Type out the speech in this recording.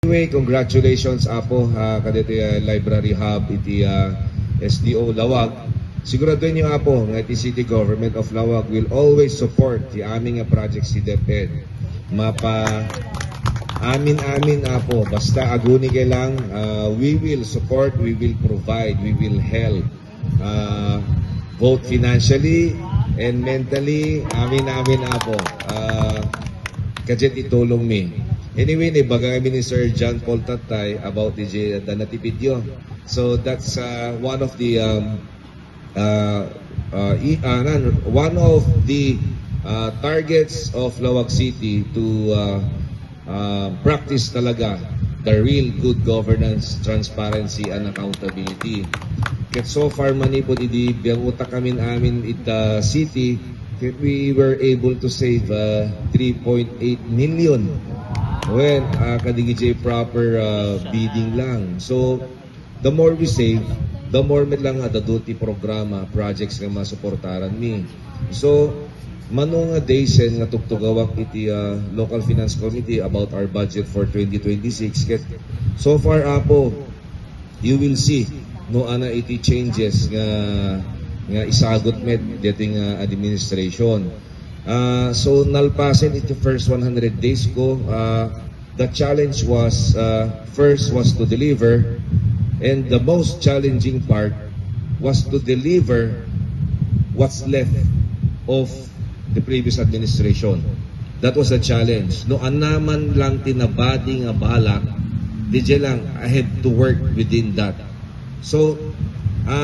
Anyway, congratulations apo kadito library hub iti SDO Lawag. Siguraduhin niyo apo nga iti City Government of Lawag will always support ti aming project si DepEd. Amin apo, basta aguni kay lang, we will support, we will provide, we will help both financially and mentally. Amin apo. Kadyan itulong mi. Anyway, ibaga kami ni Sir John Paul Tatay about the natipidyo. So that's one of the targets of Lawag City to practice talaga the real good governance, transparency, and accountability. Ket so far manipod idi biyang utak amin it city, we were able to save 3.8 million when kadigijay proper bidding lang. So the more we save, the more met lang adaduti programa projects nga masuportaran mi. So manong days nga tugtugawak iti local finance committee about our budget for 2026. Ket so far apo, you will see no ana iti changes nga isagot met dating administration. So nalpasen iti first 100 days ko. The challenge was first was to deliver, and the most challenging part was to deliver what's left of the previous administration. That was a challenge. No anaman lang tinabadi nga balak, DJ lang I had to work within that. So